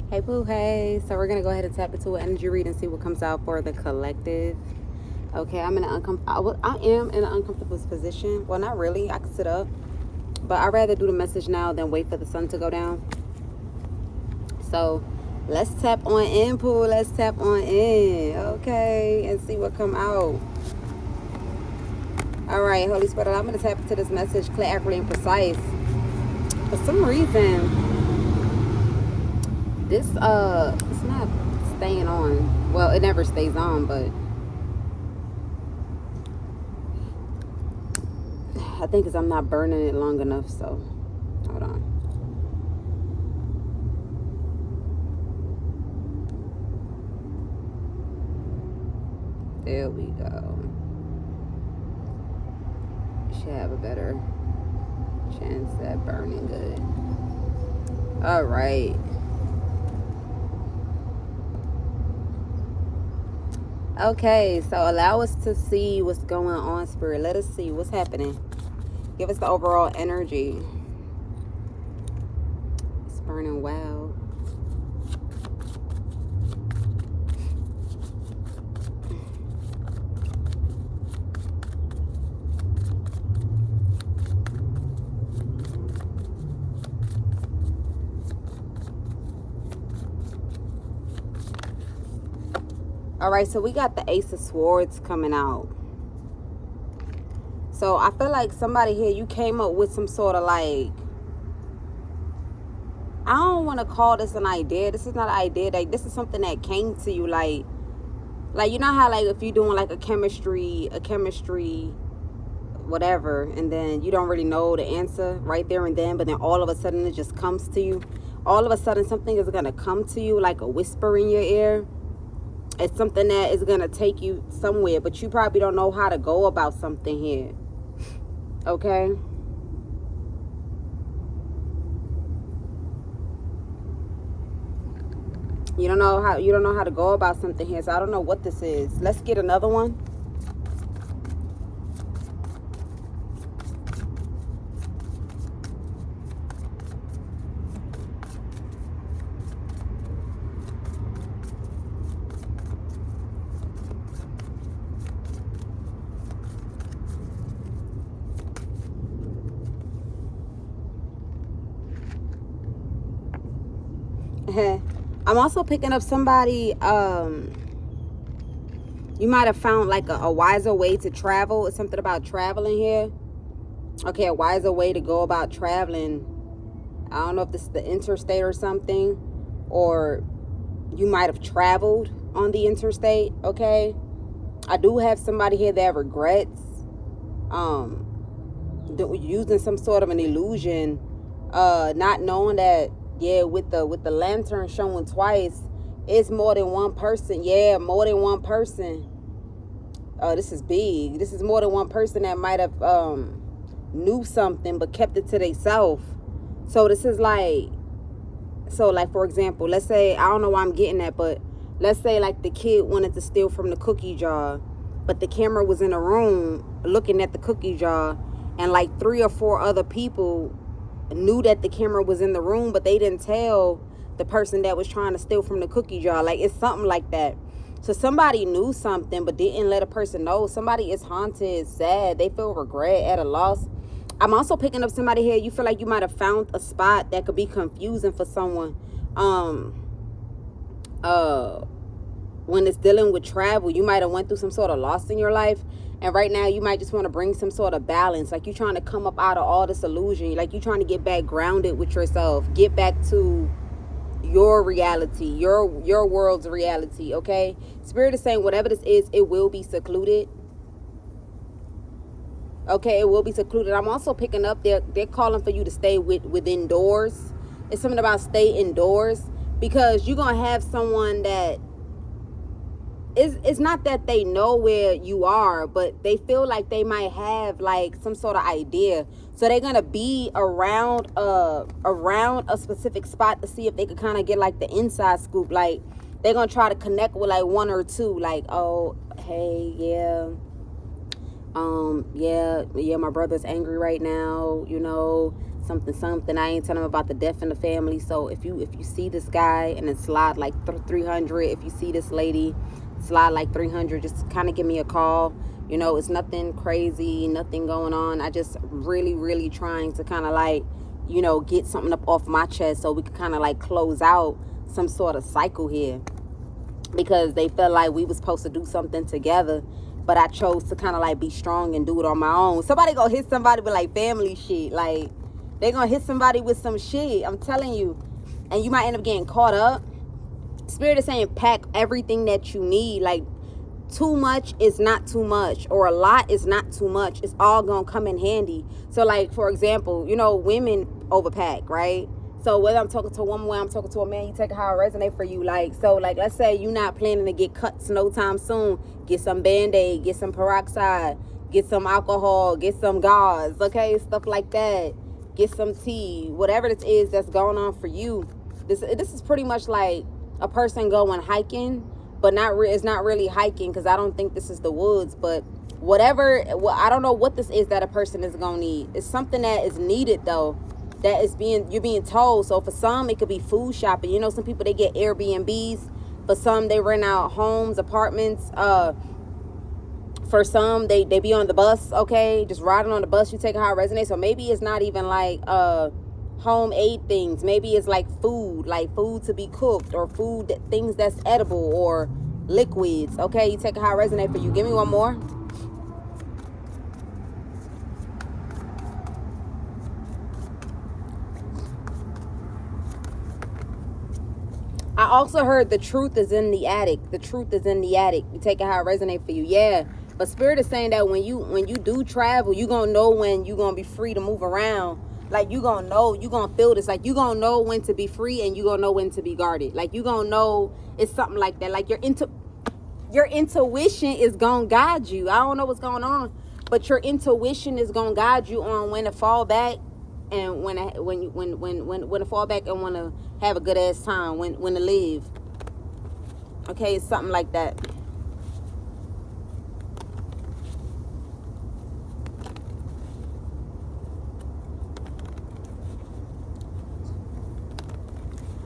Hey, Pooh, hey. So we're going to go ahead and tap into an energy read and see what comes out for the collective. Okay, I am in an uncomfortable position. Well, not really. I can sit up. But I'd rather do the message now than wait for the sun to go down. So let's tap on in, Pooh. Let's tap on in. Okay, and see what come out. All right, Holy Spirit, I'm going to tap into this message, clear, accurate, and precise. For some reason, this it's not staying on. Well, it never stays on, but I think it's I'm not burning it long enough. So hold on. There we go. Should have a better chance at burning good. All right. Okay, so allow us to see what's going on, Spirit. Let us see what's happening. Give us the overall energy. It's burning well. All right, so we got the Ace of Swords coming out. So I feel like somebody here, you came up with some sort of like, I don't want to call this an idea. This is not an idea. Like, this is something that came to you. Like you know how like if you're doing like a chemistry, whatever, and then you don't really know the answer right there and then, but then all of a sudden it just comes to you. All of a sudden something is going to come to you like a whisper in your ear. It's something that is going to take you somewhere, but you probably don't know how to go about something here. Okay? You don't know how to go about something here. So I don't know what this is. Let's get another one. I'm also picking up somebody, you might have found like a wiser way to travel. It's something about traveling here. Okay, a wiser way to go about traveling. I don't know if this is the interstate or something, or you might have traveled on the interstate. Okay, I do have somebody here that regrets using some sort of an illusion, not knowing that, yeah, with the lantern showing twice, it's more than one person. Yeah, more than one person. This is big. This is more than one person that might have knew something but kept it to themselves. So this is like, for example, let's say, I don't know why I'm getting that, but let's say like the kid wanted to steal from the cookie jar, but the camera was in the room looking at the cookie jar, and like 3 or 4 other people knew that the camera was in the room, but they didn't tell the person that was trying to steal from the cookie jar. Like, it's something like that. So somebody knew something but didn't let a person know. Somebody is haunted, sad, they feel regret, at a loss. I'm also picking up somebody here, you feel like you might have found a spot that could be confusing for someone when it's dealing with travel. You might have went through some sort of loss in your life, and right now you might just want to bring some sort of balance. Like, you're trying to come up out of all this illusion. Like, you're trying to get back grounded with yourself, get back to your reality, your world's reality. Okay, Spirit is saying whatever this is, it will be secluded. Okay, it will be secluded. I'm also picking up, they're calling for you to stay within doors. It's something about stay indoors, because you're gonna have someone that it's not that they know where you are, but they feel like they might have like some sort of idea. So they're gonna be around a specific spot to see if they could kind of get like the inside scoop. Like, they're gonna try to connect with like 1 or 2, like, oh, hey, yeah, my brother's angry right now, something. I ain't telling him about the death in the family. So if you see this guy and then slide like 300, if you see this lady slide like 300, just kind of give me a call. You know, it's nothing crazy, nothing going on. I just really trying to kind of like, you know, get something up off my chest so we can kind of like close out some sort of cycle here, because they felt like we was supposed to do something together, but I chose to kind of like be strong and do it on my own. Somebody gonna hit somebody with like family shit. Like, they gonna hit somebody with some shit, I'm telling you. And you might end up getting caught up. Spirit is saying pack everything that you need. Like, too much is not too much, or a lot is not too much. It's all gonna come in handy. So like, for example, you know, women overpack, right? So whether I'm talking to a woman, whether I'm talking to a man, you take how it resonate for you. Like, so like, let's say you're not planning to get cuts no time soon. Get some Band-Aid, get some peroxide, get some alcohol, get some gauze, okay? Stuff like that. Get some tea, whatever this is that's going on for you. This is pretty much like a person going hiking, but it's not really hiking, because I don't think this is the woods, but whatever, I don't know what this is that a person is gonna need. It's something that is needed though, that is you're being told. So for some, it could be food shopping. You know, some people, they get Airbnbs. For some, they rent out homes, apartments. For some, they be on the bus, okay, just riding on the bus. You take how it resonates. So maybe it's not even like home aid things. Maybe it's like food to be cooked, or things that's edible, or liquids, okay? You take how it resonates for you. Give me one more. I also heard the truth is in the attic. The truth is in the attic. You take it how it resonates for you. Yeah. But Spirit is saying that when you do travel, you gonna know when you gonna be free to move around. Like, you gonna know, you gonna feel this. Like, you gonna know when to be free, and you gonna know when to be guarded. Like, you gonna know it's something like that. Like, your intuition is gonna guide you. I don't know what's going on, but your intuition is gonna guide you on when to fall back, and when to fall back, and when to have a good ass time, when to live. Okay, it's something like that.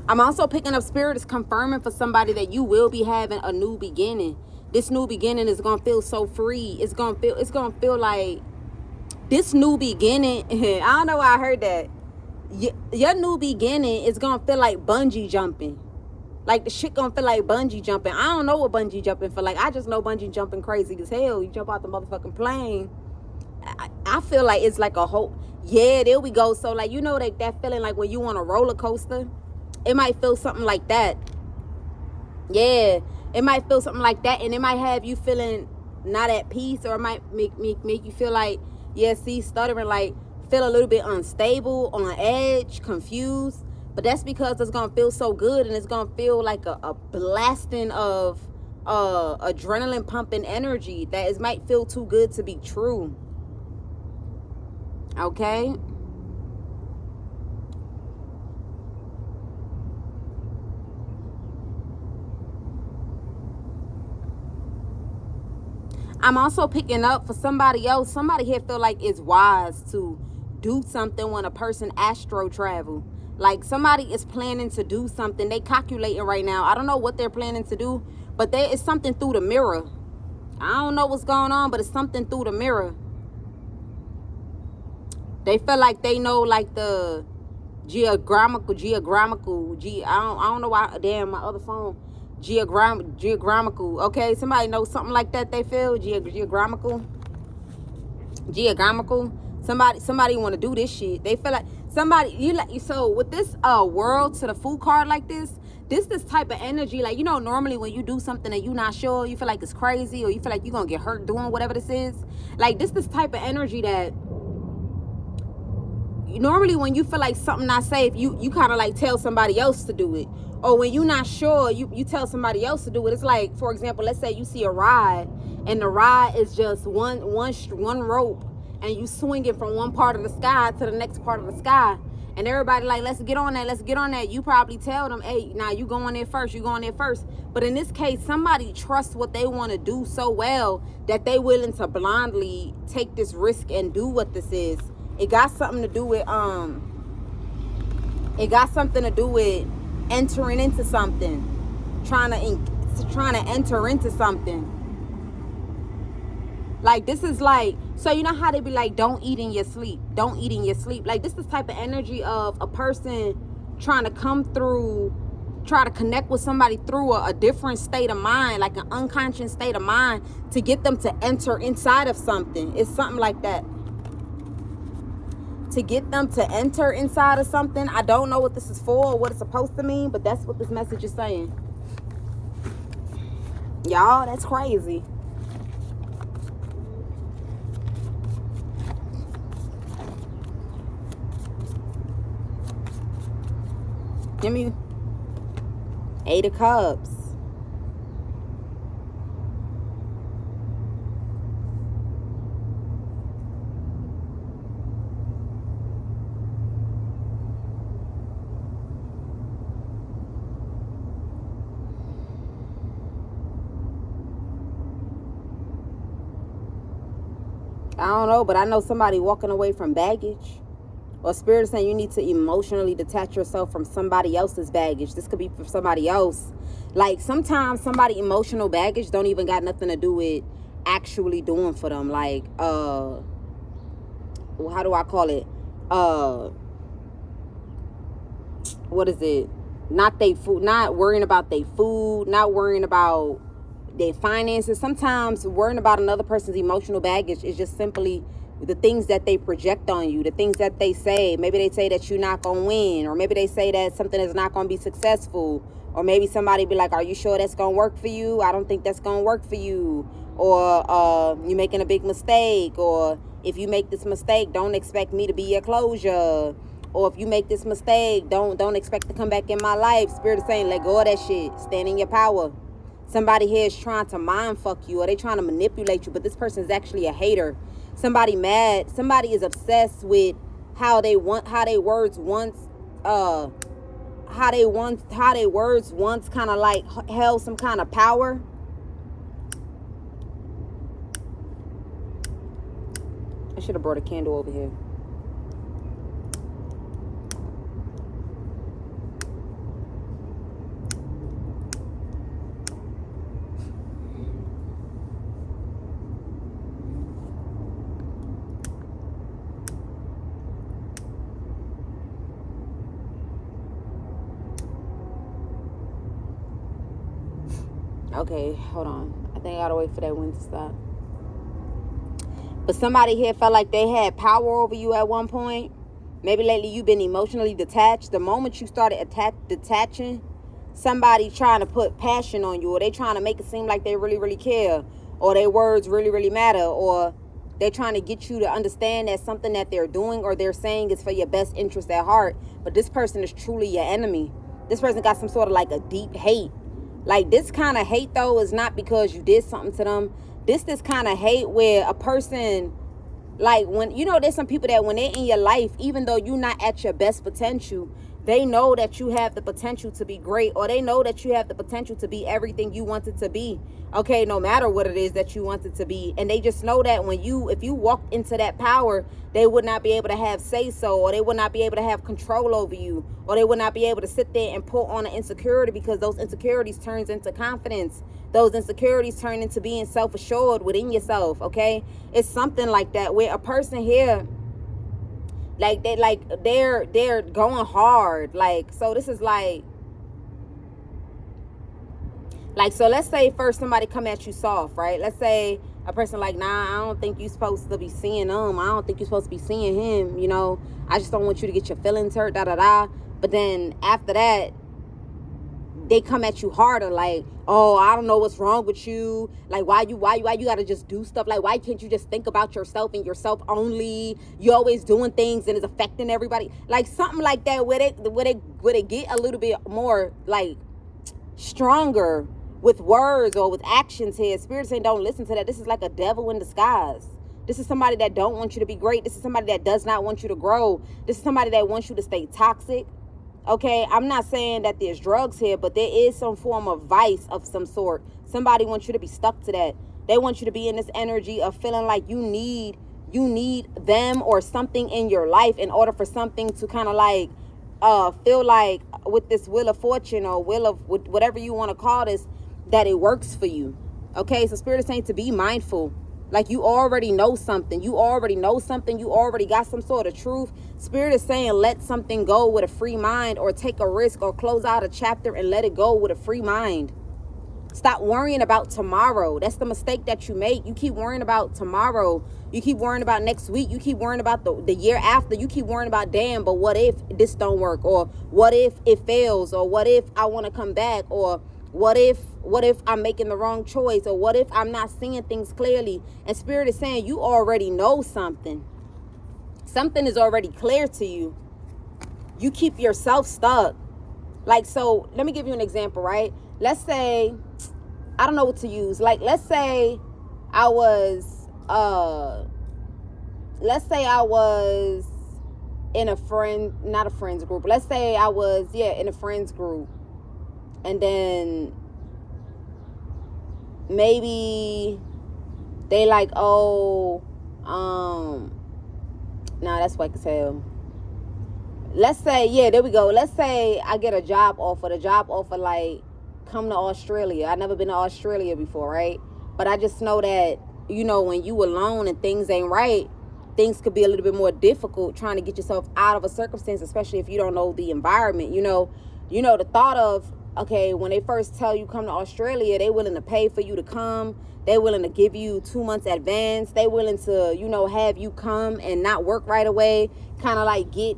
I'm also picking up, Spirit is confirming for somebody that you will be having a new beginning. This new beginning is gonna feel so free. It's gonna feel like this new beginning. I don't know why I heard that. Your new beginning is gonna feel like bungee jumping. Like, the shit gonna feel like bungee jumping. I don't know what bungee jumping feel like. I just know bungee jumping crazy as hell. You jump out the motherfucking plane. I feel like it's like a whole, yeah, there we go. So like, you know, that feeling like when you on a roller coaster, it might feel something like that. Yeah, it might feel something like that, and it might have you feeling not at peace, or it might make you feel like, yeah, see, stuttering, like feel a little bit unstable, on edge, confused. But that's because it's gonna feel so good, and it's gonna feel like a blasting of adrenaline pumping energy that it might feel too good to be true. Okay. I'm also picking up for somebody else. Somebody here feel like it's wise to do something when a person astro travel. Like, somebody is planning to do something. They calculating right now. I don't know what they're planning to do, but there is something through the mirror. I don't know what's going on, but it's something through the mirror. They feel like they know, like, the geographical, I don't know why, damn, my other phone. Geographical, okay? Somebody knows something like that, they feel, geographical. Somebody want to do this shit. They feel like somebody, so with this world to the fool card like this type of energy, like, you know, normally when you do something and you're not sure, you feel like it's crazy, or you feel like you're gonna get hurt doing whatever this is, like this type of energy that normally when you feel like something not safe, you kind of like tell somebody else to do it. Or when you're not sure, you tell somebody else to do it. It's like, for example, let's say you see a ride, and the ride is just one rope, and you swing it from one part of the sky to the next part of the sky, and everybody like, let's get on that. You probably tell them, hey, now you go on there first. But in this case, somebody trusts what they want to do so well that they willing to blindly take this risk and do what this is. It got something to do with It got something to do with entering into something, trying to enter into something. Like, this is like, so you know how they be like, don't eat in your sleep, don't eat in your sleep. Like, this is type of energy of a person trying to come through, try to connect with somebody through a different state of mind, like an unconscious state of mind, to get them to enter inside of something. It's something like that. To get them to enter inside of something. I don't know what this is for or what it's supposed to mean, but that's what this message is saying. Y'all, that's crazy. Give me 8 of Cups. I don't know, but I know somebody walking away from baggage. Or Spirit is saying you need to emotionally detach yourself from somebody else's baggage. This could be for somebody else. Like, sometimes somebody emotional baggage don't even got nothing to do with actually doing for them. Like, how do I call it? What is it? Not they food, not worrying about their food, not worrying about their finances. Sometimes worrying about another person's emotional baggage is just simply the things that they project on you, the things that they say. Maybe they say that you're not going to win, or maybe they say that something is not going to be successful, or maybe somebody be like, are you sure that's going to work for you? I don't think that's going to work for you. Or you're making a big mistake, or if you make this mistake, don't expect me to be your closure. Or if you make this mistake, don't expect to come back in my life. Spirit is saying, let go of that shit. Stand in your power. Somebody here is trying to mind fuck you, or they trying to manipulate you, but this person is actually a hater. Somebody mad. Somebody is obsessed with how they words once kind of like held some kind of power. I should have brought a candle over here. Okay, hold on. I think I gotta wait for that wind to stop. But somebody here felt like they had power over you at one point. Maybe lately you've been emotionally detached. The moment you started detaching, somebody trying to put passion on you, or they trying to make it seem like they really, really care, or their words really, really matter, or they're trying to get you to understand that something that they're doing or they're saying is for your best interest at heart. But this person is truly your enemy. This person got some sort of like a deep hate. Like, this kind of hate, though, is not because you did something to them. This kind of hate where a person, like, when, you know, there's some people that when they're in your life, even though you're not at your best potential, they know that you have the potential to be great, or they know that you have the potential to be everything you want it to be. Okay, no matter what it is that you want it to be. And they just know that if you walked into that power, they would not be able to have say so, or they would not be able to have control over you, or they would not be able to sit there and pull on an insecurity, because those insecurities turns into confidence. Those insecurities turn into being self-assured within yourself. Okay, it's something like that where a person here, like they're going hard. Like, so this is like, so let's say first somebody come at you soft, right? Let's say a person like, nah, I don't think you're supposed to be seeing them. I don't think you're supposed to be seeing him. You know, I just don't want you to get your feelings hurt, da da da. But then after that, they come at you harder, like, oh, I don't know what's wrong with you. Like, why you gotta just do stuff? Like, why can't you just think about yourself and yourself only? You always doing things and it's affecting everybody. Like, something like that, where they get a little bit more like stronger with words or with actions here. Spirit saying don't listen to that. This is like a devil in disguise. This is somebody that don't want you to be great. This is somebody that does not want you to grow. This is somebody that wants you to stay toxic. Okay, I'm not saying that there's drugs here, but there is some form of vice of some sort. Somebody wants you to be stuck to that. They want you to be in this energy of feeling like you need them or something in your life in order for something to kind of like feel like with this wheel of fortune or whatever you want to call this, that it works for you. Okay, so Spirit is saying to be mindful. Like you already know something. You already know something. You already got some sort of truth. Spirit is saying let something go with a free mind, or take a risk, or close out a chapter and let it go with a free mind. Stop worrying about tomorrow. That's the mistake that you make. You keep worrying about tomorrow. You keep worrying about next week. You keep worrying about the year after. You keep worrying about, damn, but what if this don't work? Or what if it fails? Or what if I want to come back? Or what if I'm making the wrong choice? Or what if I'm not seeing things clearly? And Spirit is saying you already know something. Something is already clear to you. You keep yourself stuck. Like, so let me give you an example, right? Let's say, I don't know what to use. Like, let's say I was in a not a friends group. Let's say I was, in a friends group. And then maybe they like, nah, that's what I can tell. Let's say, there we go. Let's say I get a job offer. The job offer, like, come to Australia. I've never been to Australia before, right? But I just know that, when you alone and things ain't right, things could be a little bit more difficult trying to get yourself out of a circumstance, especially if you don't know the environment. The thought of, okay, when they first tell you come to Australia, they willing to pay for you to come. They willing to give you 2 months advance. They willing to, have you come and not work right away, kind of like get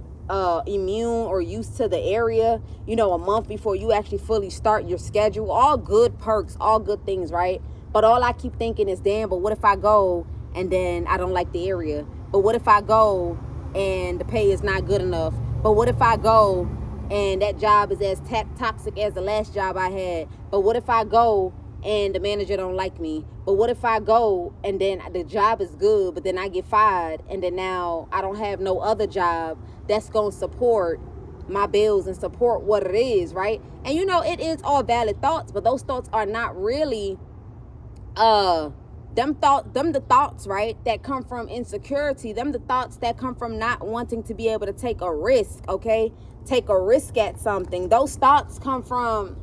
immune or used to the area, a month before you actually fully start your schedule. All good perks, all good things, right? But all I keep thinking is, damn, but what if I go and then I don't like the area? But what if I go and the pay is not good enough? But what if I go and that job is as toxic as the last job I had? But what if I go and the manager don't like me? But what if I go and then the job is good, but then I get fired, and then now I don't have no other job that's going to support my bills and support what it is, right? And it is all valid thoughts, but those thoughts are not really them the thoughts, right, that come from insecurity. Them the thoughts that come from not wanting to be able to take a risk, okay? Take a risk at something. Those thoughts come from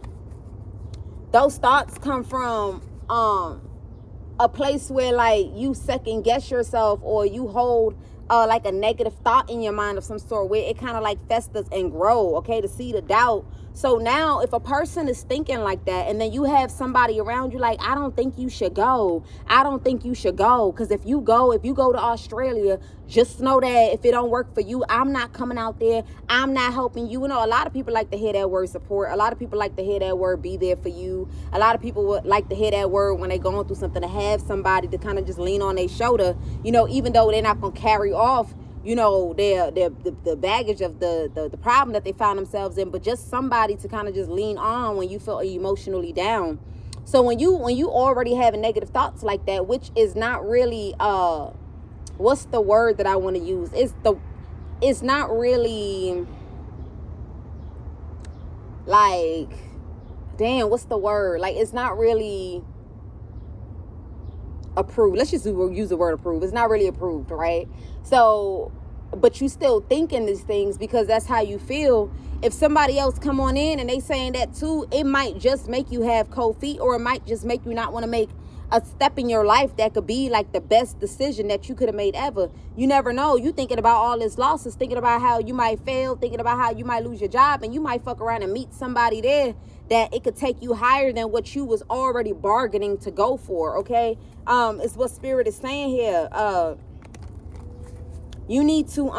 a place where, like, you second guess yourself, or you hold like a negative thought in your mind of some sort, where it kind of like festers and grow, okay, the seed of doubt. So now if a person is thinking like that, and then you have somebody around you like, I don't think you should go. I don't think you should go. Because if you go to Australia, just know that if it don't work for you, I'm not coming out there. I'm not helping you. A lot of people like to hear that word support. A lot of people like to hear that word be there for you. A lot of people would like to hear that word when they're going through something, to have somebody to kind of just lean on their shoulder, even though they're not going to carry off the baggage of the problem that they found themselves in, but just somebody to kind of just lean on when you feel emotionally down. So when you already have negative thoughts like that, which is not really what's the word that I want to use? It's not really like, damn, what's the word? Like, it's not really approved. Let's just use the word approved. It's not really approved, right? So, but you still thinking these things because that's how you feel. If somebody else come on in and they saying that too, it might just make you have cold feet, or it might just make you not want to make a step in your life that could be like the best decision that you could have made ever. You never know. You thinking about all these losses, thinking about how you might fail, thinking about how you might lose your job, and you might fuck around and meet somebody there that it could take you higher than what you was already bargaining to go for, okay? It's what Spirit is saying here. You need to,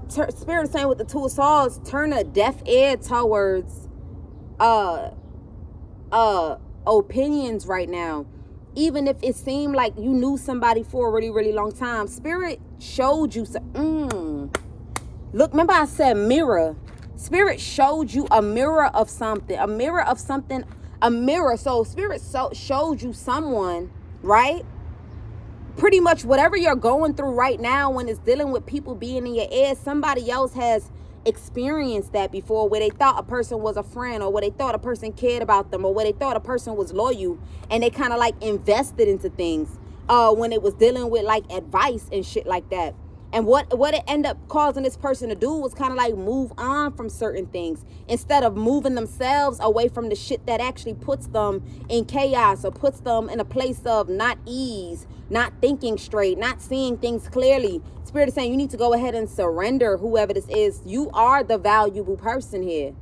Spirit is saying with the Two of Swords, turn a deaf ear towards, opinions right now. Even if it seemed like you knew somebody for a really, really long time, Spirit showed you some, look, remember I said mirror. Spirit showed you a mirror of something, a mirror. So Spirit showed you someone, right? Pretty much whatever you're going through right now, when it's dealing with people being in your ear, somebody else has experienced that before, where they thought a person was a friend, or where they thought a person cared about them, or where they thought a person was loyal, and they kind of like invested into things when it was dealing with like advice and shit like that. And what it ended up causing this person to do was kind of like move on from certain things instead of moving themselves away from the shit that actually puts them in chaos or puts them in a place of not ease, not thinking straight, not seeing things clearly. Spirit is saying you need to go ahead and surrender whoever this is. You are the valuable person here.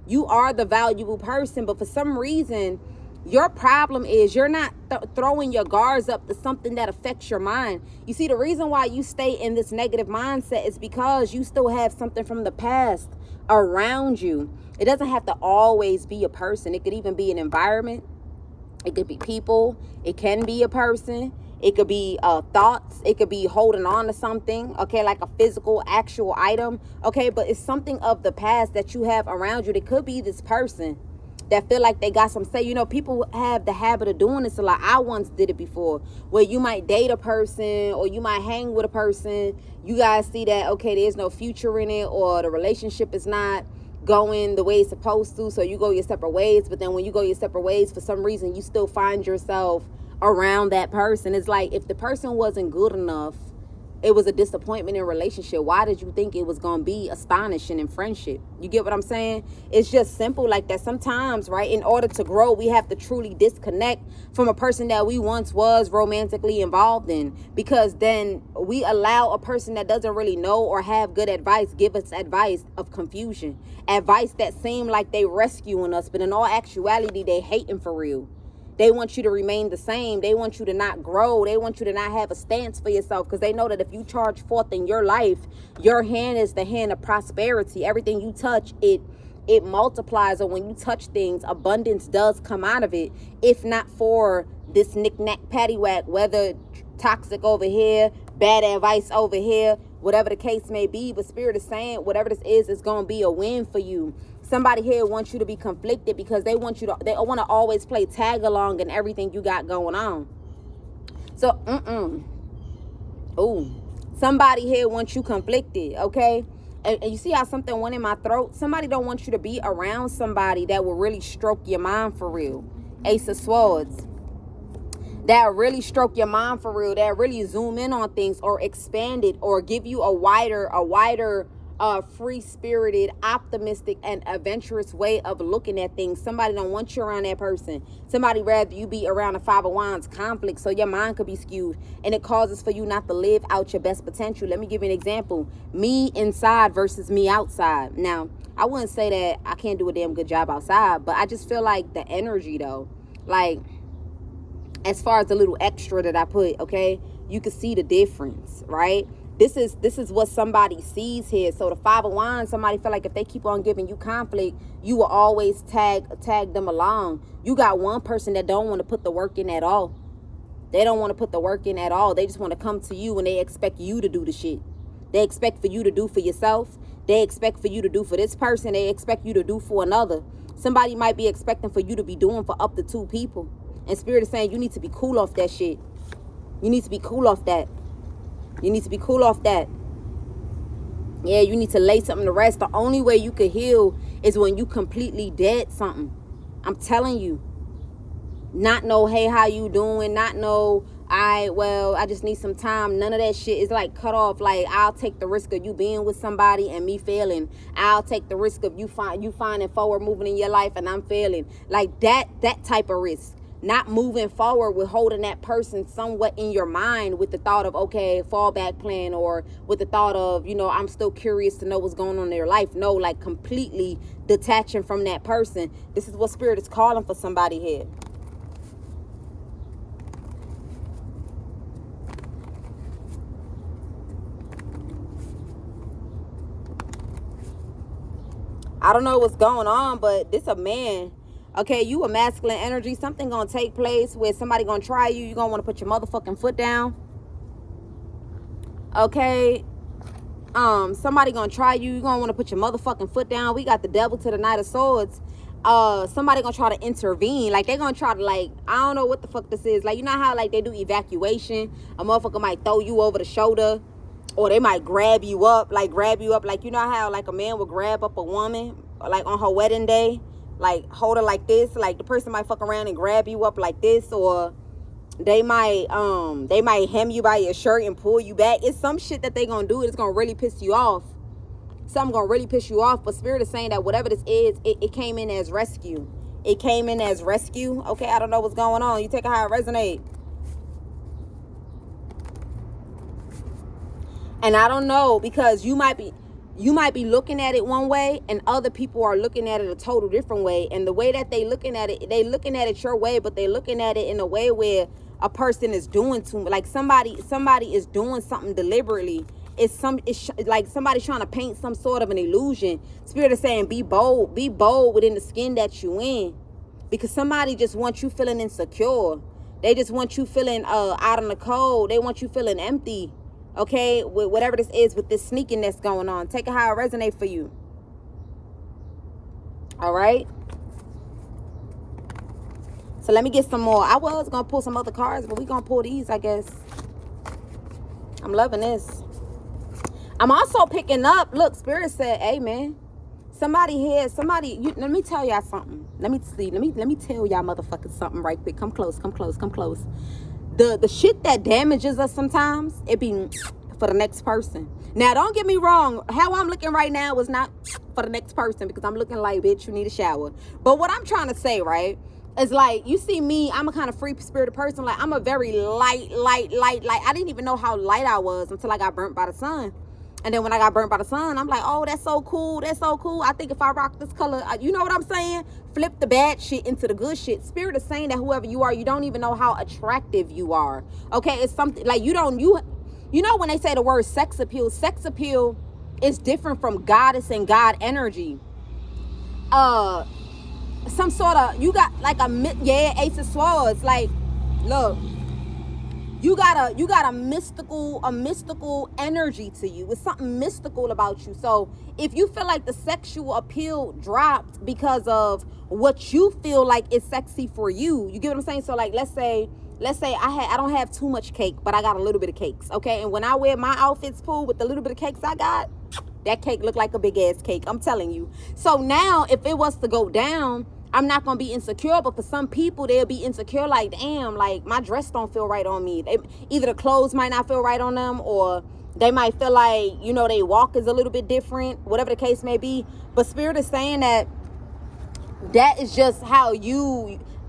You are the valuable person, but for some reason, your problem is you're not throwing your guards up to something that affects your mind. You see, the reason why you stay in this negative mindset is because you still have something from the past around you. It doesn't have to always be a person. It could even be an environment. It could be people. It can be a person. It could be thoughts. It could be holding on to something, okay, like a physical, actual item, okay? But it's something of the past that you have around you. It could be this person that feel like they got some say. You know, people have the habit of doing this a lot. I once did it before, where you might date a person or you might hang with a person. You guys see that, okay, there's no future in it, or the relationship is not going the way it's supposed to, so you go your separate ways. But then when you go your separate ways, for some reason, you still find yourself around that person. It's like, if the person wasn't good enough, it was a disappointment in relationship, why did you think it was going to be astonishing in friendship? You get what I'm saying? It's just simple like that. Sometimes, right, in order to grow, we have to truly disconnect from a person that we once was romantically involved in, because then we allow a person that doesn't really know or have good advice give us advice of confusion, advice that seem like they rescuing us, but in all actuality they hating for real. They want you to remain the same. They want you to not grow. They want you to not have a stance for yourself, because they know that if you charge forth in your life, your hand is the hand of prosperity. Everything you touch, it multiplies. Or when you touch things, abundance does come out of it. If not for this knick-knack paddywhack, whether toxic over here, bad advice over here, whatever the case may be. But Spirit is saying whatever this is going to be a win for you. Somebody here wants you to be conflicted because they want to always play tag along in everything you got going on. So, somebody here wants you conflicted, okay? And you see how something went in my throat? Somebody don't want you to be around somebody that will really stroke your mind for real. Ace of Swords. That really stroke your mind for real. That really zoom in on things or expand it or give you a wider, free-spirited, optimistic, and adventurous way of looking at things. Somebody don't want you around that person. Somebody rather you be around a Five of Wands conflict, so your mind could be skewed, and it causes for you not to live out your best potential. Let me give you an example. Me inside versus me outside. Now, I wouldn't say that I can't do a damn good job outside, but I just feel like the energy, though, like, as far as the little extra that I put, okay, you can see the difference, right? This is what somebody sees here. So the Five of Wands, somebody feel like if they keep on giving you conflict, you will always tag them along. You got one person that don't want to put the work in at all. They don't want to put the work in at all. They just want to come to you and they expect you to do the shit. They expect for you to do for yourself. They expect for you to do for this person. They expect you to do for another. Somebody might be expecting for you to be doing for up to 2 people. And Spirit is saying you need to be cool off that shit. You need to be cool off that. You need to be cool off that. Yeah, you need to lay something to rest. The only way you could heal is when you completely dead something. I'm telling you. Not know, hey, how you doing? Not know, I just need some time. None of that shit is like cut off. Like, I'll take the risk of you being with somebody and me failing. I'll take the risk of you finding forward moving in your life and I'm failing. Like that type of risk. Not moving forward with holding that person somewhat in your mind with the thought of, okay, fallback plan, or with the thought of, I'm still curious to know what's going on in their life. No, like completely detaching from that person. This is what Spirit is calling for somebody here. I don't know what's going on, but this a man. Okay, you a masculine energy. Something gonna take place where somebody gonna try you. You gonna want to put your motherfucking foot down. Okay. Somebody gonna try you. You gonna want to put your motherfucking foot down. We got the Devil to the Knight of Swords. Somebody gonna try to intervene. Like, they gonna try to, like, I don't know what the fuck this is. Like, you know how, like, they do evacuation? A motherfucker might throw you over the shoulder. Or they might grab you up. Like, you know how, like, a man would grab up a woman, like, on her wedding day? Like, hold her like this. Like, the person might fuck around and grab you up like this. Or They might hem you by your shirt and pull you back. It's some shit that they gonna do. It's gonna really piss you off. Something gonna really piss you off. But Spirit is saying that whatever this is, it came in as rescue. It came in as rescue. Okay, I don't know what's going on. You take it how it resonate. And I don't know, because you might be looking at it one way and other people are looking at it a total different way. And the way that they looking at it your way, but they looking at it in a way where a person is doing too much. Like somebody is doing something deliberately. It's like somebody trying to paint some sort of an illusion. Spirit is saying, be bold within the skin that you in, because somebody just wants you feeling insecure. They just want you feeling out in the cold. They want you feeling empty. Okay, with whatever this is, with this sneaking that's going on. Take it how it resonates for you. All right. So let me get some more. I was going to pull some other cards, but we're going to pull these, I guess. I'm loving this. I'm also picking up. Look, Spirit said, hey, man. Let me tell y'all something. Let me tell y'all motherfuckers something right quick. Come close. The shit that damages us sometimes, it be for the next person. Now, don't get me wrong. How I'm looking right now is not for the next person, because I'm looking like, bitch, you need a shower. But what I'm trying to say, right, is like, you see me, I'm a kind of free-spirited person. Like, I'm a very light. I didn't even know how light I was until I got burnt by the sun. And then when I got burnt by the sun, I'm like, oh, that's so cool. I think if I rock this color, you know what I'm saying? Flip the bad shit into the good shit. Spirit is saying that whoever you are, you don't even know how attractive you are. Okay, it's something like you know when they say the word sex appeal is different from goddess and God energy. Some sort of, you got like Ace of Swords. Like, look. You got a mystical energy to you. It's something mystical about you. So if you feel like the sexual appeal dropped because of what you feel like is sexy for you, you get what I'm saying? So like, let's say I don't have too much cake, but I got a little bit of cakes. Okay. And when I wear my outfits, Pooh, with the little bit of cakes I got, that cake look like a big ass cake. I'm telling you. So now if it was to go down, I'm not going to be insecure, but for some people, they'll be insecure like, damn, like my dress don't feel right on me. Either the clothes might not feel right on them, or they might feel like, you know, they walk is a little bit different, whatever the case may be. But Spirit is saying that is just how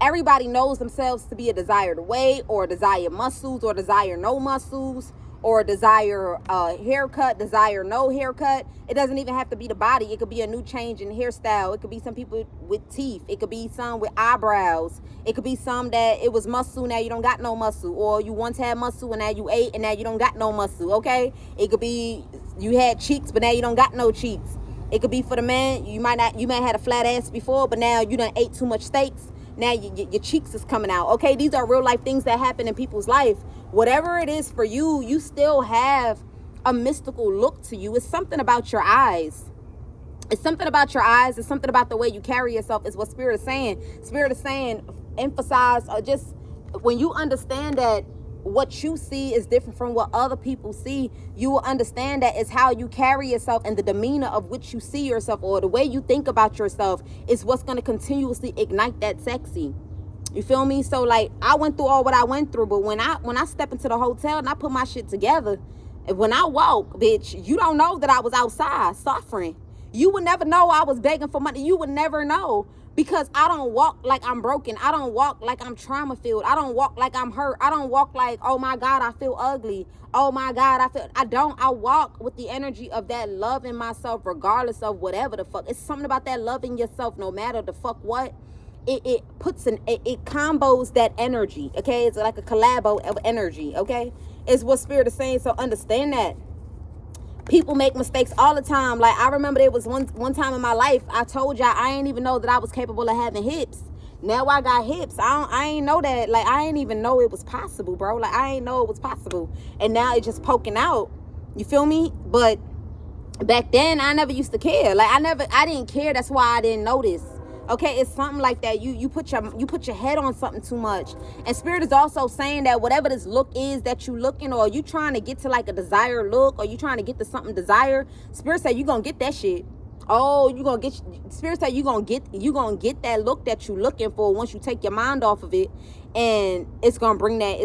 everybody knows themselves to be a desired weight, or desire muscles, or desire no muscles, or desire haircut, desire no haircut. It doesn't even have to be the body. It could be a new change in hairstyle. It could be some people with teeth. It could be some with eyebrows. It could be some that it was muscle, now you don't got no muscle. Or you once had muscle and now you ate and now you don't got no muscle, okay? It could be you had cheeks but now you don't got no cheeks. It could be for the man, you might have had a flat ass before, but now you done ate too much steaks. Now your cheeks is coming out. Okay, these are real life things that happen in people's life. Whatever it is for you, you still have a mystical look to you. It's something about your eyes. It's something about your eyes. It's something about the way you carry yourself is what Spirit is saying. Spirit is saying, emphasize, just when you understand that what you see is different from what other people see, you will understand that it's how you carry yourself and the demeanor of which you see yourself, or the way you think about yourself, is what's going to continuously ignite that sexy. You feel me? So like, I went through all what I went through, but when I step into the hotel and I put my shit together, and when I walk, bitch, you don't know that I was outside suffering. You would never know I was begging for money. You would never know, because I don't walk like I'm broken. I don't walk like I'm trauma filled. I don't walk like I'm hurt. I don't walk like, oh my God, I feel ugly. Oh my God, I walk with the energy of that love in myself, regardless of whatever the fuck. It's something about that loving yourself, no matter the fuck what. It combos that energy, okay? It's like a collabo of energy, okay? It's what Spirit is saying. So understand that. People make mistakes all the time. Like, I remember there was one time in my life, I told y'all I ain't even know that I was capable of having hips. Now I got hips. I ain't know that. Like, I ain't even know it was possible, bro. Like, I ain't know it was possible. And now it's just poking out. You feel me? But back then, I never used to care. Like, I didn't care. That's why I didn't notice. Okay, it's something like that. You put your head on something too much. And Spirit is also saying that whatever this look is that you looking, or you trying to get to like a desired look, or you trying to get to something desired, Spirit said you gonna get that shit. Oh, Spirit said you gonna get that look that you looking for once you take your mind off of it And it's gonna bring that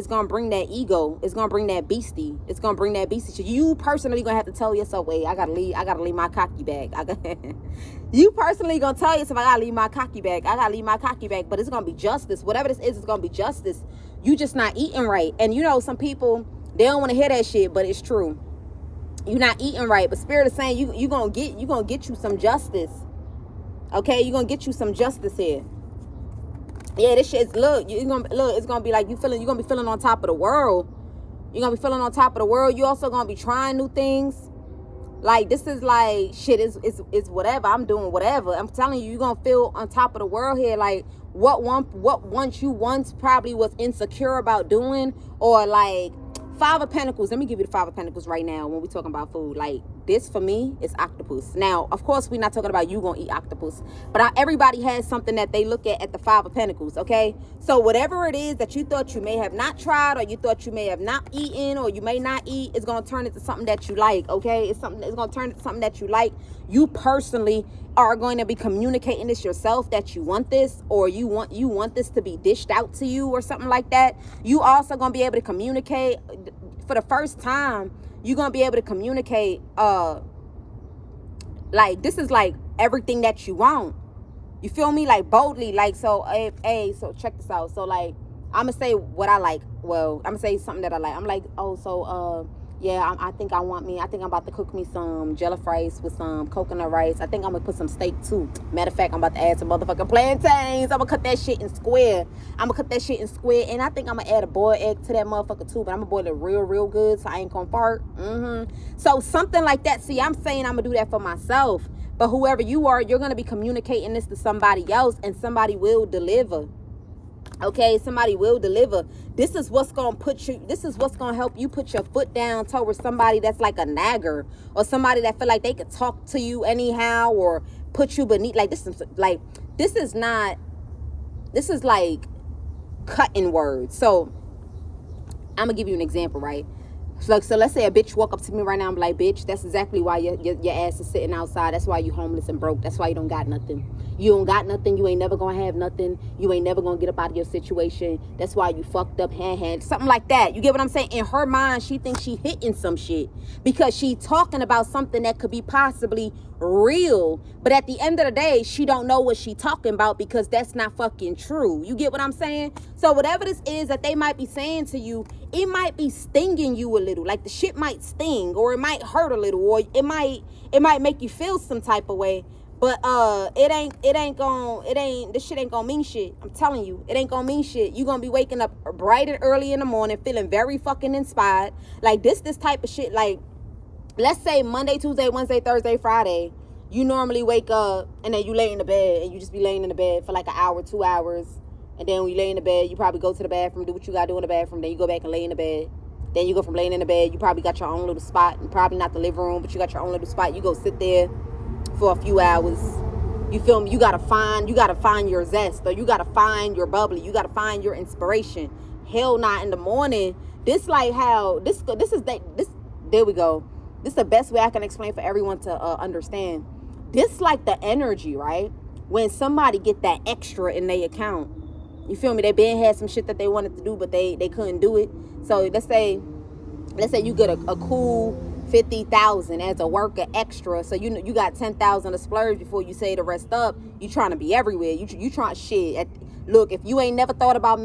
ego, it's gonna bring that beastie, so you personally gonna have to tell yourself, wait, I gotta leave my cocky bag. You personally gonna tell yourself, I gotta leave my cocky bag, but it's gonna be justice. Whatever this is, it's gonna be justice. You just not eating right. And you know, some people, they don't want to hear that shit, but it's true. You're not eating right, but Spirit is saying you gonna get you some justice. Okay, you're gonna get you some justice here. Yeah, this shit's, it's gonna be like you're gonna be feeling on top of the world. You're gonna be feeling on top of the world. You also gonna be trying new things. Like, this is like, shit, is whatever. I'm doing whatever. I'm telling you, you're gonna feel on top of the world here. Like, what once you probably was insecure about doing, or like, Five of Pentacles. Let me give you the Five of Pentacles right now when we're talking about food. Like, this for me is octopus. Now, of course, we're not talking about you gonna eat octopus, but everybody has something that they look at the Five of Pentacles, okay? So whatever it is that you thought you may have not tried, or you thought you may have not eaten, or you may not eat, it's gonna turn into something that you like, okay? It's gonna turn into something that you like. You personally are going to be communicating this yourself, that you want this, or you want this to be dished out to you, or something like that. You also gonna be able to communicate for the first time. You're gonna be able to communicate like, this is like everything that you want. You feel me? Like, boldly. Like, so so check this out. So like, I'm gonna say what I like. Well, I'm gonna say something that I like. I'm like, oh, so yeah, I think I'm about to cook me some jollof rice with some coconut rice. I think I'm gonna put some steak too. Matter of fact, I'm about to add some motherfucking plantains. I'm gonna cut that shit in square. And I think I'm gonna add a boiled egg to that motherfucker too. But I'm gonna boil it real good, so I ain't gonna fart. So something like that. See, I'm saying I'm gonna do that for myself. But whoever you are, you're gonna be communicating this to somebody else, and somebody will deliver. Okay, somebody will deliver. This is what's gonna help you put your foot down towards somebody that's like a nagger, or somebody that feel like they could talk to you anyhow, or put you beneath. Like, this is like cutting words. So I'm gonna give you an example, right? So let's say a bitch walk up to me right now and be like, bitch, that's exactly why your ass is sitting outside. That's why you homeless and broke. That's why you don't got nothing. You don't got nothing. You ain't never gonna have nothing. You ain't never gonna get up out of your situation. That's why you fucked up, hand. Something like that. You get what I'm saying? In her mind, she thinks she hitting some shit, because she talking about something that could be possibly real. But at the end of the day, she don't know what she talking about, because that's not fucking true. You get what I'm saying? So whatever this is that they might be saying to you, it might be stinging you a little. Like, the shit might sting, or it might hurt a little, or it might make you feel some type of way. But this shit ain't gonna mean shit. I'm telling you, it ain't gonna mean shit. You gonna be waking up bright and early in the morning, feeling very fucking inspired. Like, this type of shit. Like, let's say Monday, Tuesday, Wednesday, Thursday, Friday, you normally wake up and then you lay in the bed, and you just be laying in the bed for like an hour, 2 hours. And then when you lay in the bed, you probably go to the bathroom, do what you gotta do in the bathroom. Then you go back and lay in the bed. Then you go from laying in the bed, you probably got your own little spot, and probably not the living room, but you got your own little spot. You go sit there for a few hours. You feel me? You gotta find your zest, or you gotta find your bubbly. You gotta find your inspiration. Hell, not in the morning. This like how this. There we go. This is the best way I can explain for everyone to understand. This like the energy, right? When somebody get that extra in their account. You feel me? They been had some shit that they wanted to do, but they couldn't do it. So let's say you get a cool 50,000 as a worker extra. So you got 10,000 to splurge before you say the rest up. You trying to be everywhere. You trying shit. Look, if you ain't never thought about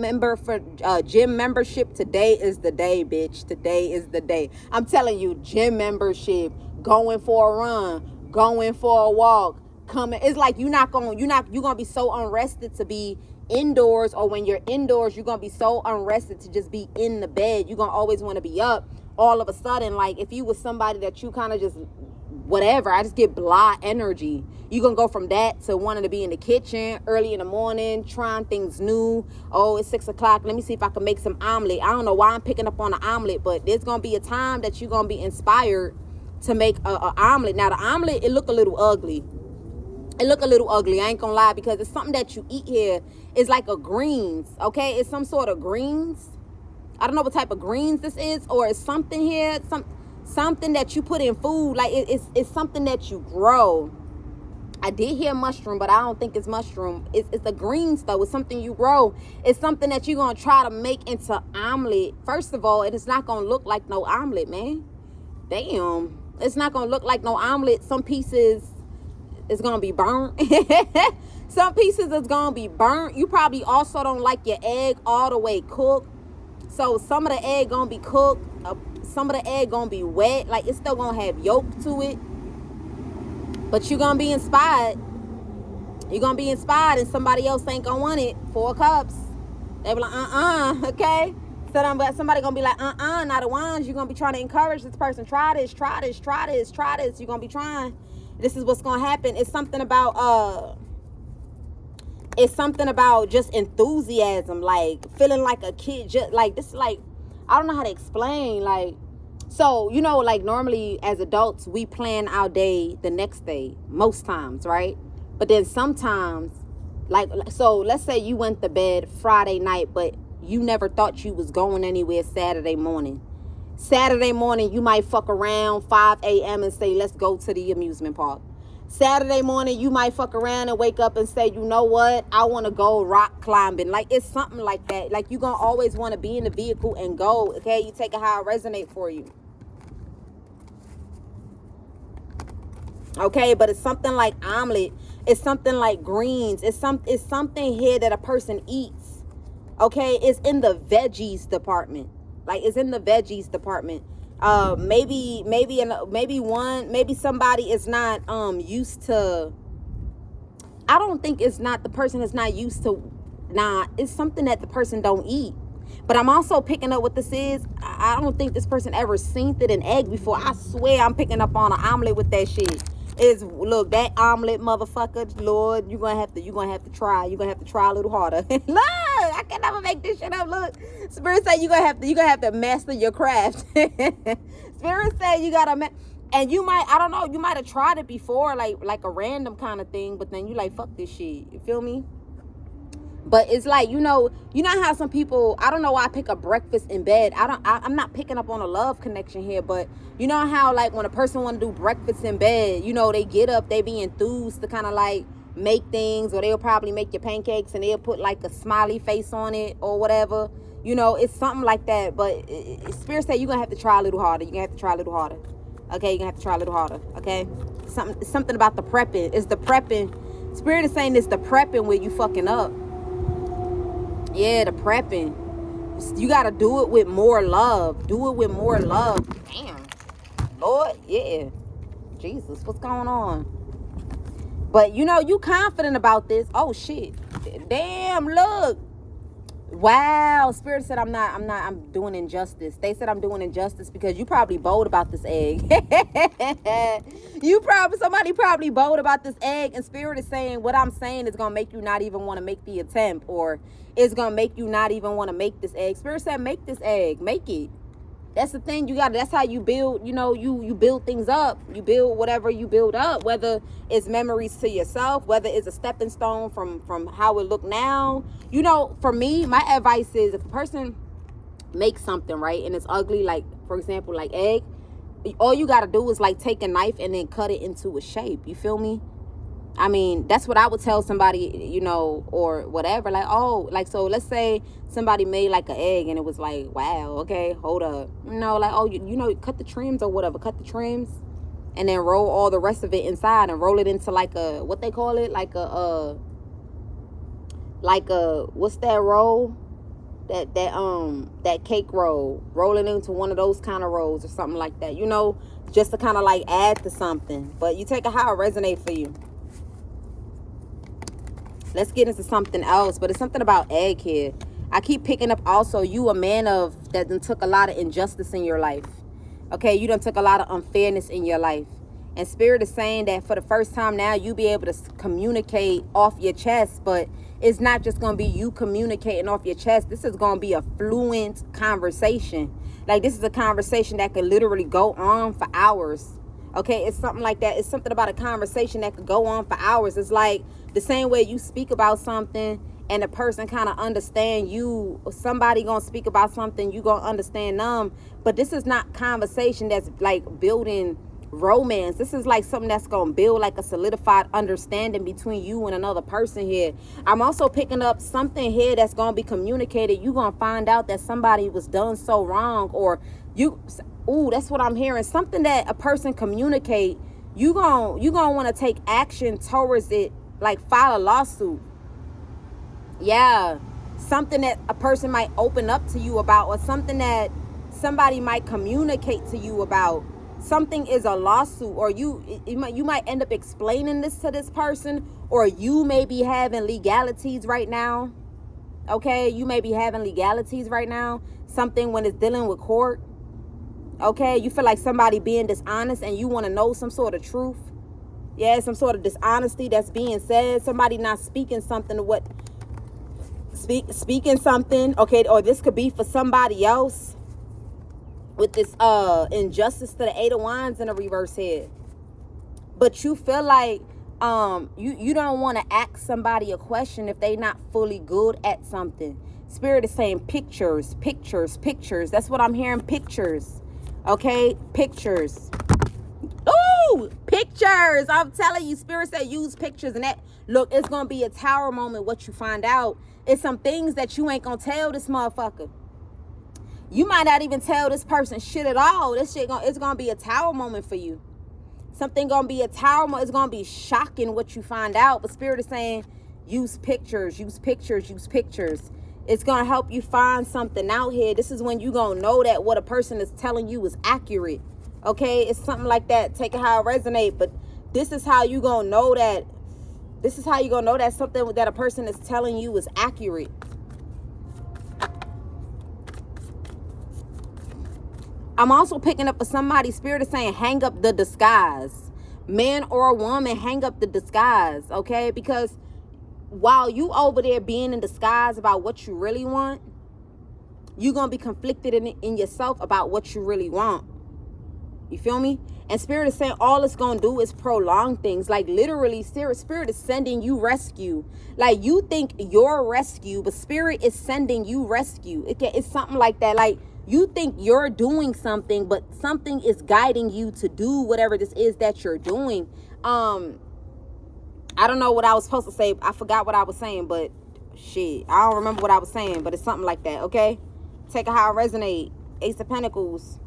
gym membership, today is the day, bitch. Today is the day. I'm telling you, gym membership, going for a run, going for a walk, coming. It's like you're gonna be so unrested to be indoors, or when you're indoors, you're gonna be so unrested to just be in the bed. You're gonna always want to be up. All of a sudden, like, if you was somebody that you kind of just whatever, I just get blah energy. You gonna go from that to wanting to be in the kitchen early in the morning, trying things new. Oh, it's 6 o'clock. Let me see if I can make some omelet. I don't know why I'm picking up on the omelet, but there's gonna be a time that you're gonna be inspired to make a omelet. Now, the omelet, it look a little ugly. I ain't gonna lie, because it's something that you eat here. It's like a greens, okay? It's some sort of greens. I don't know what type of greens this is, or it's something here, something that you put in food. Like, it's something that you grow. I did hear mushroom, but I don't think it's mushroom. It's the greens, though. It's something you grow. It's something that you're going to try to make into omelet. First of all, it is not going to look like no omelet, man. Damn. It's not going to look like no omelet. Some pieces is going to be burnt. Some pieces is going to be burnt. You probably also don't like your egg all the way cooked. So some of the egg going to be cooked. Some of the egg going to be wet. Like, it's still going to have yolk to it. But you're going to be inspired. You're going to be inspired and somebody else ain't going to want it. 4 cups. They be like, okay? So somebody going to be like, not the ones. You're going to be trying to encourage this person. Try this, try this, try this, try this. You're going to be trying. This is what's going to happen. It's something about just enthusiasm. Like, feeling like a kid. Just like, this, like, I don't know how to explain. Like, so, you know, like normally as adults, we plan our day the next day, most times, right? But then sometimes, like, so let's say you went to bed Friday night, but you never thought you was going anywhere Saturday morning. Saturday morning, you might fuck around 5 a.m. and say, let's go to the amusement park. Saturday morning, you might fuck around and wake up and say, you know what? I want to go rock climbing. Like, it's something like that. Like, you're going to always want to be in the vehicle and go, okay? You take it how it resonate for you. Okay, but it's something like omelet. It's something like greens. It's something here that a person eats. Okay, it's in the veggies department. Like, it's in the veggies department. Maybe somebody is not used to. I don't think it's not the person is not used to. Nah, it's something that the person don't eat. But I'm also picking up what this is. I don't think this person ever seen it in egg before. I swear I'm picking up on an omelet with that shit. Look, that omelet, motherfucker, Lord, you're gonna have to try. You're gonna have to try a little harder. Look, I can never make this shit up. Look, Spirit say you're gonna have to master your craft. Spirit say you gotta and you might, I don't know, you might have tried it before, like a random kind of thing, but then you like, fuck this shit. You feel me? But it's like, you know how some people, I don't know why I pick up breakfast in bed. I'm not picking up on a love connection here, but you know how like when a person want to do breakfast in bed, you know, they get up, they be enthused to kind of like make things, or they'll probably make your pancakes and they'll put like a smiley face on it or whatever. You know, it's something like that. But Spirit say you're going to have to try a little harder. You're going to have to try a little harder. Okay, you're going to have to try a little harder. Okay? Something about the prepping. It's the prepping. Spirit is saying it's the prepping where you fucking up. Yeah, the prepping. You got to do it with more love. Do it with more love. Damn. Lord, yeah. Jesus, what's going on? But, you know, you confident about this. Oh, shit. Damn, look. Wow. Spirit said I'm doing injustice. They said I'm doing injustice because you probably bold about this egg. Somebody probably bold about this egg, and Spirit is saying what I'm saying is going to make you not even want to make the attempt, or it's going to make you not even want to make this egg. Spirit said make this egg. Make it. That's the thing. That's how you build, you know, you build things up. You build whatever you build up, whether it's memories to yourself, whether it's a stepping stone from how it look now. You know, for me, my advice is if a person makes something, right, and it's ugly, like, for example, like egg, all you got to do is like take a knife and then cut it into a shape. You feel me? I mean, that's what I would tell somebody, you know, or whatever. Like, oh, like, so let's say somebody made like an egg and it was like, wow, okay, hold up. You know, like, oh, you know, cut the trims or whatever. Cut the trims and then roll all the rest of it inside and roll it into like a, what they call it? Like a, what's that roll? That cake roll. Roll it into one of those kind of rolls or something like that. You know, just to kind of like add to something. But you take it how it resonate for you. Let's get into something else, but it's something about egg here. I keep picking up also you a man of that done took a lot of injustice in your life. Okay, you done took a lot of unfairness in your life. And Spirit is saying that for the first time now, you be able to communicate off your chest, but it's not just going to be you communicating off your chest. This is going to be a fluent conversation. Like, this is a conversation that could literally go on for hours. Okay, it's something like that. It's something about a conversation that could go on for hours. It's like the same way you speak about something and a person kind of understand you. Somebody gonna speak about something, you gonna understand them. But this is not conversation that's like building romance. This is like something that's going to build like a solidified understanding between you and another person here. I'm also picking up something here that's going to be communicated. You're going to find out that somebody was done so wrong, or that's what I'm hearing. Something that a person communicate, you going to want to take action towards it, like file a lawsuit. Yeah. Something that a person might open up to you about, or something that somebody might communicate to you about. Something is a lawsuit, or you might end up explaining this to this person, or you may be having legalities right now. Okay, you may be having legalities right now. Something when it's dealing with court. Okay, you feel like somebody being dishonest and you want to know some sort of truth. Yeah, some sort of dishonesty that's being said. Somebody not speaking something to what speaking something. Okay, or this could be for somebody else. With this injustice to the Eight of Wands in a reverse head. But you feel like you don't want to ask somebody a question if they not fully good at something. Spirit is saying pictures, pictures, pictures. That's what I'm hearing, pictures. Okay, pictures. Ooh, pictures. I'm telling you, Spirit said use pictures. And that, look, it's going to be a tower moment. What you find out is some things that you ain't going to tell this motherfucker. You might not even tell this person shit at all. This shit it's gonna be a tower moment for you. Something gonna be a tower moment. It's gonna be shocking what you find out. But Spirit is saying, use pictures, use pictures, use pictures. It's gonna help you find something out here. This is when you gonna know that what a person is telling you is accurate. Okay, it's something like that. Take it how it resonates. But this is how you gonna know that. This is how you gonna know that something that a person is telling you is accurate. I'm also picking up for somebody, Spirit is saying, hang up the disguise. Man or a woman, hang up the disguise, okay? Because while you over there being in disguise about what you really want, you're going to be conflicted in yourself about what you really want. You feel me? And Spirit is saying all it's going to do is prolong things. Like literally, Spirit is sending you rescue. Like you think you're rescue, but Spirit is sending you rescue. It's something like that. Like, you think you're doing something, but something is guiding you to do whatever this is that you're doing. I don't know what I was supposed to say. I forgot what I was saying, but shit, I don't remember what I was saying, but it's something like that, okay? Take it how it resonate. Ace of Pentacles.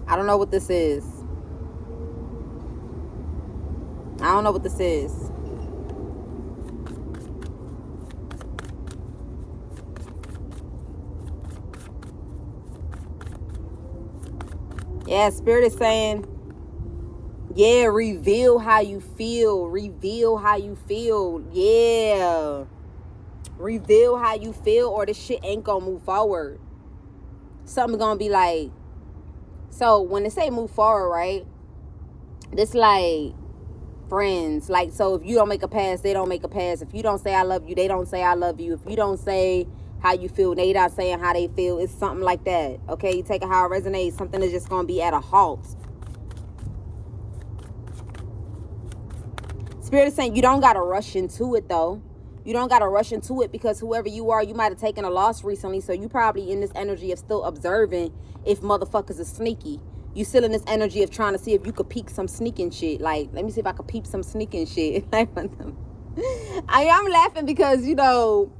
I don't know what this is. I don't know what this is. Yeah, Spirit is saying, yeah, reveal how you feel. Reveal how you feel. Yeah. Reveal how you feel, or this shit ain't gonna move forward. Something gonna be like, so when they say move forward, right? This like friends. Like, so if you don't make a pass, they don't make a pass. If you don't say I love you, they don't say I love you. If you don't say how you feel, they not saying how they feel. It's something like that. Okay, you take it how it resonates. Something is just going to be at a halt. Spirit is saying you don't got to rush into it, though. You don't got to rush into it, because whoever you are, you might have taken a loss recently. So you probably in this energy of still observing if motherfuckers are sneaky. You still in this energy of trying to see if you could peek some sneaking shit. Like, let me see if I could peep some sneaking shit. I'm laughing because, you know,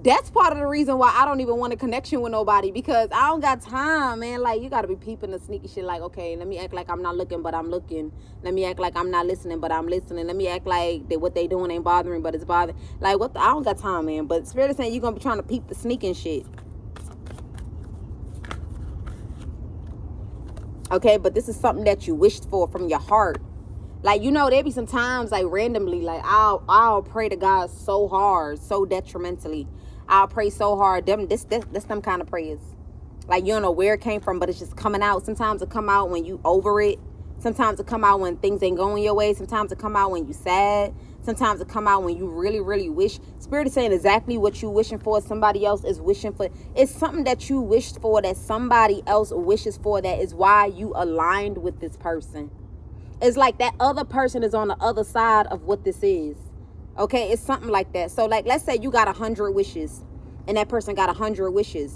that's part of the reason why I don't even want a connection with nobody, because I don't got time, man. Like, you got to be peeping the sneaky shit. Like, okay, let me act like I'm not looking, but I'm looking. Let me act like I'm not listening, but I'm listening. Let me act like what they doing ain't bothering, but it's bothering. Like, I don't got time, man. But Spirit is saying you're going to be trying to peep the sneaking shit. Okay, but this is something that you wished for from your heart. Like, you know, there be some times, like, randomly, like, I'll pray to God so hard, so detrimentally. I'll pray so hard. That's them kind of prayers. Like, you don't know where it came from, but it's just coming out. Sometimes it come out when you over it. Sometimes it come out when things ain't going your way. Sometimes it come out when you sad. Sometimes it come out when you really, really wish. Spirit is saying exactly what you wishing for, somebody else is wishing for. It's something that you wished for that somebody else wishes for. That is why you aligned with this person. It's like that other person is on the other side of what this is. Okay, it's something like that. So, like, let's say you got 100 wishes and that person got 100 wishes.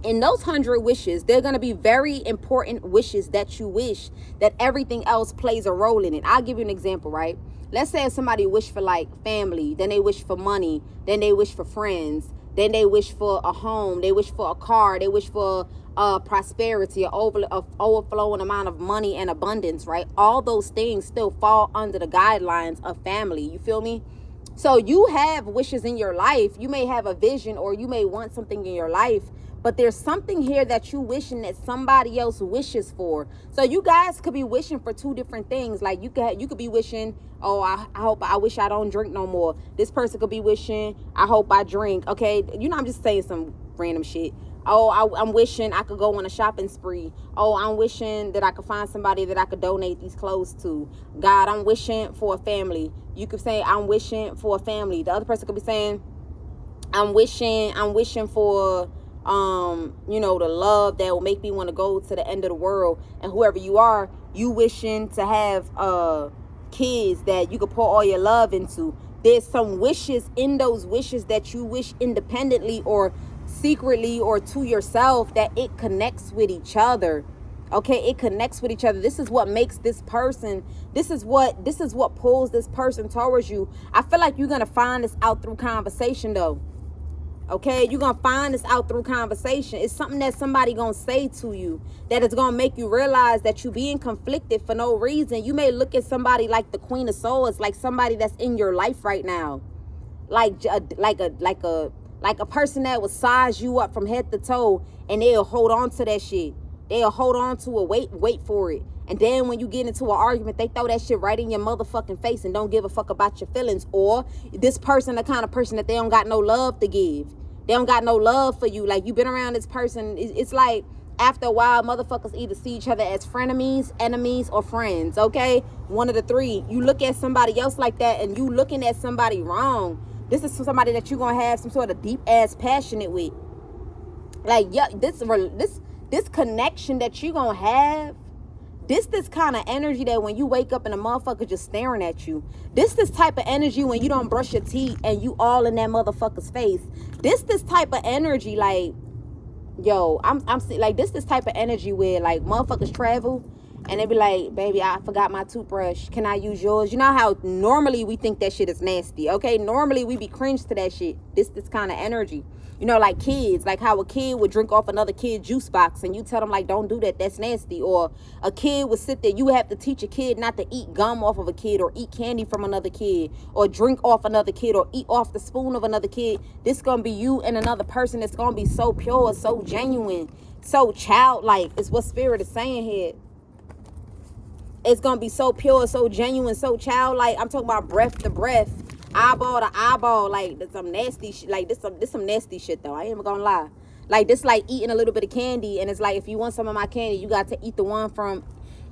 In those 100 wishes, they're going to be very important wishes that you wish that everything else plays a role in it. I'll give you an example, right? Let's say if somebody wish for like family, then they wish for money, then they wish for friends, then they wish for a home, they wish for a car, they wish for prosperity, a overflowing amount of money and abundance, right? All those things still fall under the guidelines of family. You feel me? So you have wishes in your life. You may have a vision or you may want something in your life, but there's something here that you wishing that somebody else wishes for. So you guys could be wishing for two different things. Like you could be wishing, oh, I wish I don't drink no more. This person could be wishing, I hope I drink. Okay, I'm just saying some random shit. Oh, I'm wishing I could go on a shopping spree. Oh, I'm wishing that I could find somebody that I could donate these clothes to. God, I'm wishing for a family. You could say, I'm wishing for a family. The other person could be saying, I'm wishing for the love that will make me want to go to the end of the world. And whoever you are, you wishing to have kids that you could pour all your love into. There's some wishes in those wishes that you wish independently or secretly or to yourself, that it connects with each other. Okay, it connects with each other. This is what makes this person, this is what pulls this person towards you. I feel like you're gonna find this out through conversation though. Okay, you're gonna find this out through conversation. It's something that somebody gonna say to you that is gonna make you realize that you being conflicted for no reason. You may look at somebody like the Queen of Swords, like somebody that's in your life right now, like a person that will size you up from head to toe, and they'll hold on to that shit. They'll hold on to it, wait for it. And then when you get into an argument, they throw that shit right in your motherfucking face and don't give a fuck about your feelings. Or this person, the kind of person that they don't got no love to give. They don't got no love for you. Like, you've been around this person. It's like, after a while, motherfuckers either see each other as frenemies, enemies, or friends, okay? One of the three. You look at somebody else like that, and you looking at somebody wrong. This is somebody that you're gonna have some sort of deep ass passionate with. Like, yeah, this connection that you're gonna have, this kind of energy that when you wake up and a motherfucker just staring at you. This type of energy when you don't brush your teeth and you all in that motherfucker's face. This type of energy, like, yo, I'm like, this type of energy where like motherfuckers travel and they be like, baby, I forgot my toothbrush. Can I use yours? You know how normally we think that shit is nasty, okay? Normally we be cringe to that shit. This kind of energy. You know, like kids, like how a kid would drink off another kid's juice box and you tell them like, don't do that, that's nasty. Or a kid would sit there, you have to teach a kid not to eat gum off of a kid or eat candy from another kid or drink off another kid or eat off the spoon of another kid. This gonna be you and another person that's gonna be so pure, so genuine, so childlike, is what Spirit is saying here. It's gonna be so pure, so genuine, so childlike. I'm talking about breath to breath, eyeball to eyeball. Like, that's some nasty shit. Like, this some nasty shit though. I ain't even gonna lie. Like, this like eating a little bit of candy, and it's like, if you want some of my candy, you got to eat the one from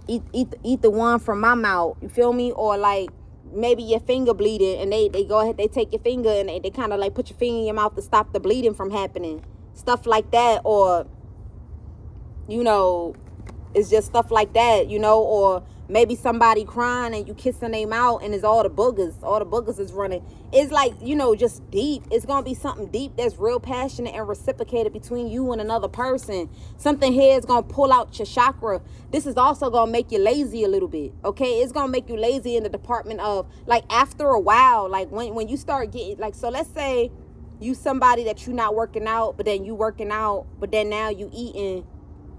the one from my mouth. You feel me? Or like maybe your finger bleeding, and they go ahead, they take your finger and they kind of like put your finger in your mouth to stop the bleeding from happening. Stuff like that. Or, you know, it's just stuff like that, you know. Or maybe somebody crying and you kissing their mouth and it's all the boogers is running. It's like, you know, just deep. It's gonna be something deep that's real passionate and reciprocated between you and another person. Something here is gonna pull out your chakra. This is also gonna make you lazy a little bit, okay? It's gonna make you lazy in the department of, like, after a while, like when you start getting, like, so let's say you somebody that you not working out, but then you working out, but then now you eating.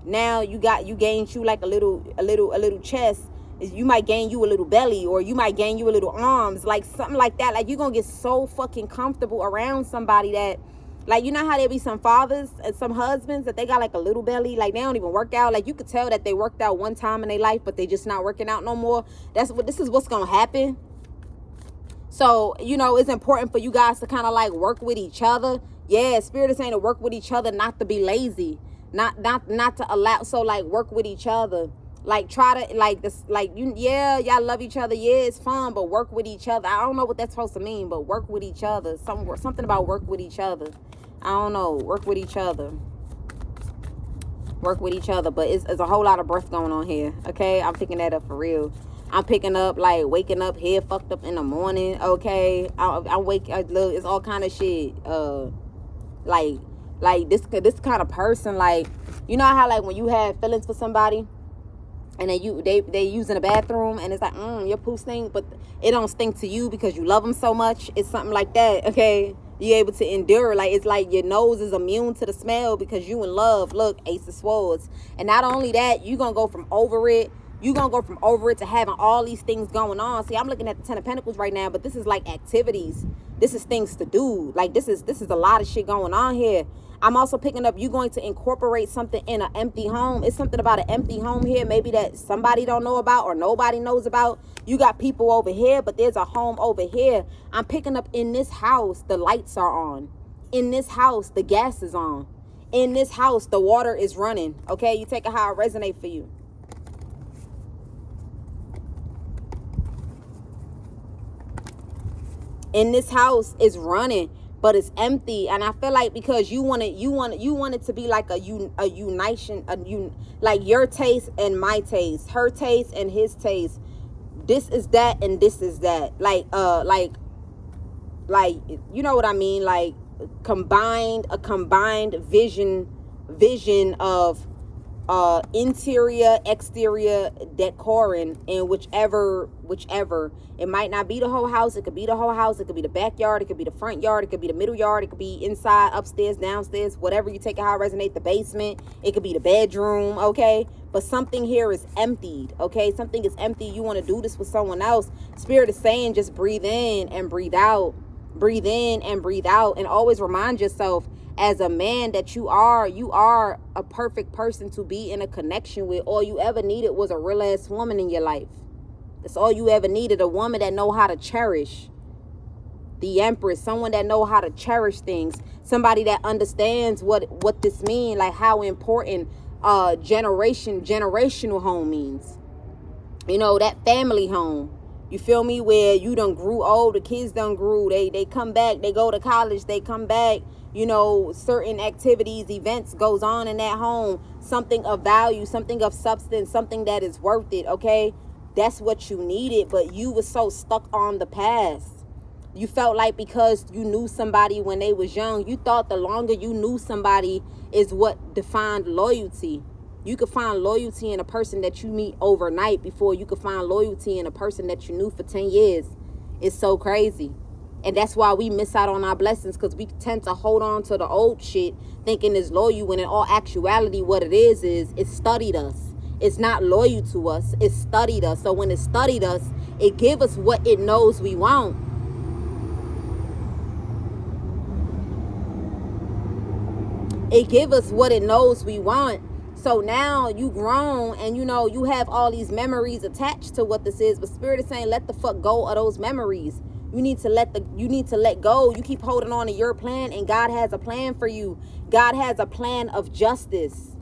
Now you gained you like a little chest. You might gain you a little belly, or you might gain you a little arms, like something like that. Like, you're gonna get so fucking comfortable around somebody that, like, you know how there be some fathers and some husbands that they got like a little belly, like they don't even work out. Like, you could tell that they worked out one time in their life, but they just not working out no more. This is what's gonna happen. So, you know, it's important for you guys to kind of like work with each other. Yeah, Spirit is saying to work with each other, not to be lazy, not to allow. So, like, work with each other. Like, try to, like, this, like, y'all love each other. Yeah, it's fun, but work with each other. I don't know what that's supposed to mean, but work with each other. Something about work with each other. I don't know. Work with each other. Work with each other. But it's a whole lot of breath going on here. Okay? I'm picking that up for real. I'm picking up, like, waking up, head fucked up in the morning. Okay? It's all kind of shit. Like, Like this kind of person, like, you know how like when you have feelings for somebody and then they use in the bathroom and it's like, your poo stink, but it don't stink to you because you love them so much. It's something like that, okay? You're able to endure. Like, it's like your nose is immune to the smell because you in love. Look, Ace of Swords. And not only that, you're going to go from over it. You're going to go from over it to having all these things going on. See, I'm looking at the Ten of Pentacles right now, but this is like activities. This is things to do. Like, this is a lot of shit going on here. I'm also picking up, you're going to incorporate something in an empty home. It's something about an empty home here, maybe that somebody don't know about or nobody knows about. You got people over here, but there's a home over here. I'm picking up in this house, the lights are on. In this house, the gas is on. In this house, the water is running. Okay, you take it how it resonate for you. In this house is running, but it's empty. And I feel like because you want it to be like a unison, like your taste and my taste, her taste and his taste. This is that and this is that. Like you know what I mean? Like a combined vision of interior, exterior decoring, and whichever. It might not be the whole house. It could be the whole house. It could be the backyard. It could be the front yard. It could be the middle yard. It could be inside, upstairs, downstairs, whatever you take it, how it resonate, the basement. It could be the bedroom, okay? But something here is emptied, okay? Something is empty. You want to do this with someone else. Spirit is saying just breathe in and breathe out. Breathe in and breathe out. And always remind yourself, as a man that you are a perfect person to be in a connection with. All you ever needed was a real ass woman in your life. That's all you ever needed, a woman that know how to cherish. The Empress, someone that know how to cherish things. Somebody that understands what this means, like how important generational home means. You know, that family home. You feel me? Where you done grew old, the kids done grew. They come back, they go to college, they come back. You know, certain activities, events goes on in that home. Something of value, something of substance, something that is worth it, okay? That's what you needed, but you were so stuck on the past. You felt like because you knew somebody when they was young, you thought the longer you knew somebody is what defined loyalty. You could find loyalty in a person that you meet overnight before you could find loyalty in a person that you knew for 10 years. It's so crazy. And that's why we miss out on our blessings, because we tend to hold on to the old shit thinking it's loyal, when in all actuality what it is it studied us. It's not loyal to us. It studied us. So when it studied us, it give us what it knows we want. It give us what it knows we want. So now you grown and you know you have all these memories attached to what this is. But Spirit is saying, let the fuck go of those memories. You need to let go. You keep holding on to your plan, and God has a plan for you. God has a plan of justice.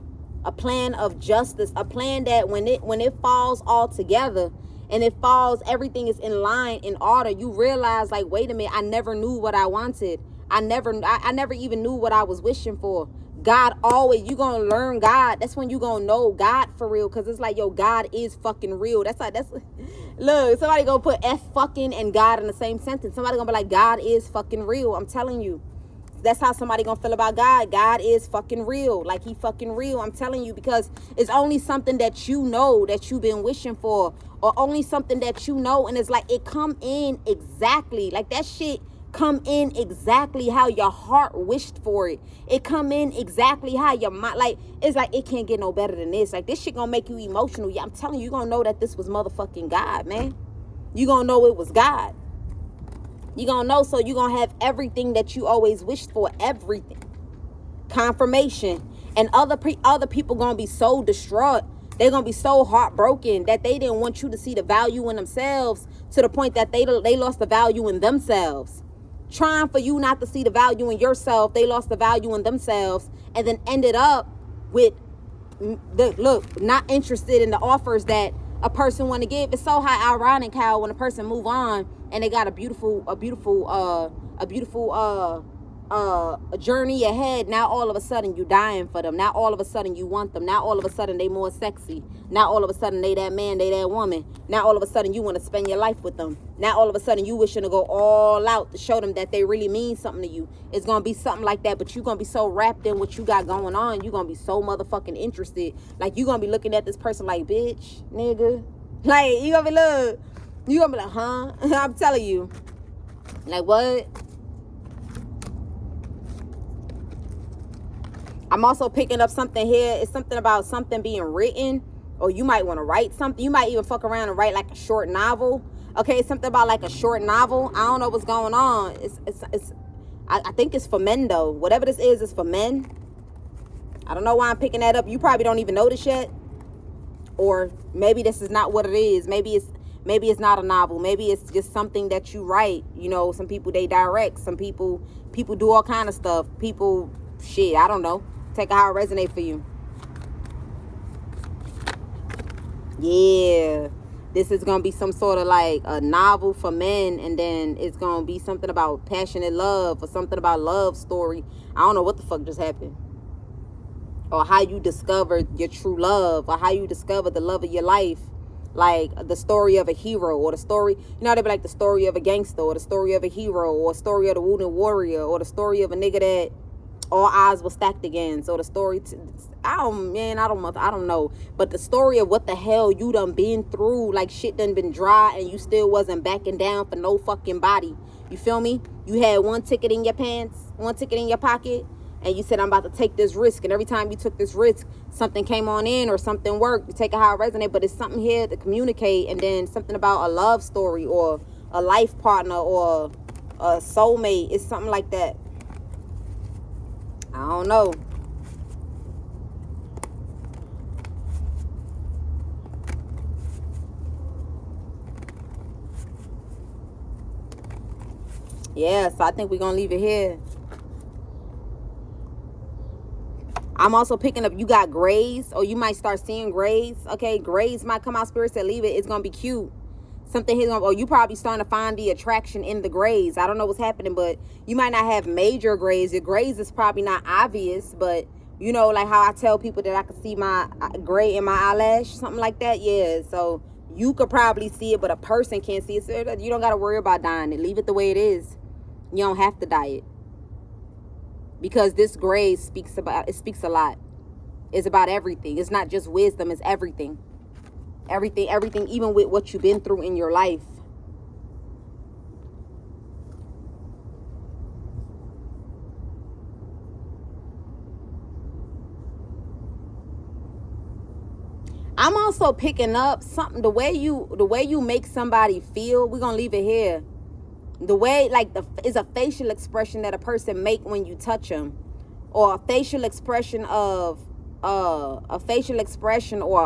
A plan of justice, a plan that when it falls all together and it falls, everything is in line, in order, you realize, like, wait a minute, I never knew what I wanted. I never even knew what I was wishing for. God always, you gonna learn God. That's when you gonna know God for real, because it's like, yo, God is fucking real. Look, somebody gonna put F fucking and God in the same sentence. Somebody gonna be like, God is fucking real. I'm telling you. That's how somebody gonna feel about God. God is fucking real. Like, he fucking real. I'm telling you, because it's only something that you know that you've been wishing for, or only something that you know, and it's like it come in exactly, like that shit come in exactly how your heart wished for it. It come in exactly how your mind, like, it's like it can't get no better than this. Like, this shit gonna make you emotional. Yeah, I'm telling you, you gonna know that this was motherfucking God, man. You gonna know it was God. You're going to know, so you're going to have everything that you always wished for, everything. Confirmation. And other people going to be so distraught. They're going to be so heartbroken that they didn't want you to see the value in themselves, to the point that they lost the value in themselves. Trying for you not to see the value in yourself, they lost the value in themselves, and then ended up with, not interested in the offers that a person want to give. It's so ironic how when a person move on and they got a beautiful a journey ahead. Now all of a sudden you dying for them. Now all of a sudden you want them. Now all of a sudden they more sexy. Now all of a sudden they that man, they that woman. Now all of a sudden you want to spend your life with them. Now all of a sudden you wishing to go all out to show them that they really mean something to you. It's gonna be something like that, but you're gonna be so wrapped in what you got going on. You're gonna be so motherfucking interested. Like you're gonna be looking at this person like, bitch, nigga. Like you gonna be like, huh? I'm telling you. Like what? I'm also picking up something here. It's something about something being written, or you might want to write something. You might even fuck around and write like a short novel. Okay, something about like a short novel. I don't know what's going on. I think it's for men though. Whatever this is for men. I don't know why I'm picking that up. You probably don't even know this yet, or maybe this is not what it is. Maybe it's not a novel. Maybe it's just something that you write. You know, some people they direct. Some people do all kind of stuff. People, shit, I don't know. Take how it resonate for you. Yeah. This is going to be some sort of like a novel for men. And then it's going to be something about passionate love or something about love story. I don't know what the fuck just happened. Or how you discovered your true love. Or how you discovered the love of your life. Like the story of a hero. Or the story, you know, they be like the story of a gangster. Or the story of a hero. Or the story of the wounded warrior. Or the story of a nigga that all eyes were stacked again. So the story, I don't know. But the story of what the hell you done been through, like shit done been dry and you still wasn't backing down for no fucking body. You feel me? You had one ticket in your pants, one ticket in your pocket, and you said, I'm about to take this risk. And every time you took this risk, something came on in or something worked. You take it how it resonates, but it's something here to communicate. And then something about a love story or a life partner or a soulmate. It's something like that. I don't know. Yeah, so I think we're going to leave it here. I'm also picking up, you got grays, or you might start seeing grays. Okay, grays might come out. Spirit said leave it. It's going to be cute. Something here, or you probably starting to find the attraction in the grays. I don't know what's happening, but you might not have major grays. Your grays is probably not obvious, but you know, like how I tell people that I can see my gray in my eyelash, something like that. Yeah, so you could probably see it, but a person can't see it. So you don't got to worry about dyeing it. Leave it the way it is. You don't have to dye it, because this gray speaks a lot. It's about everything. It's not just wisdom. It's everything. Everything, even with what you've been through in your life. I'm also picking up something, the way you make somebody feel. We're gonna leave it here. The way, like, is a facial expression that a person make when you touch them, or a facial expression of or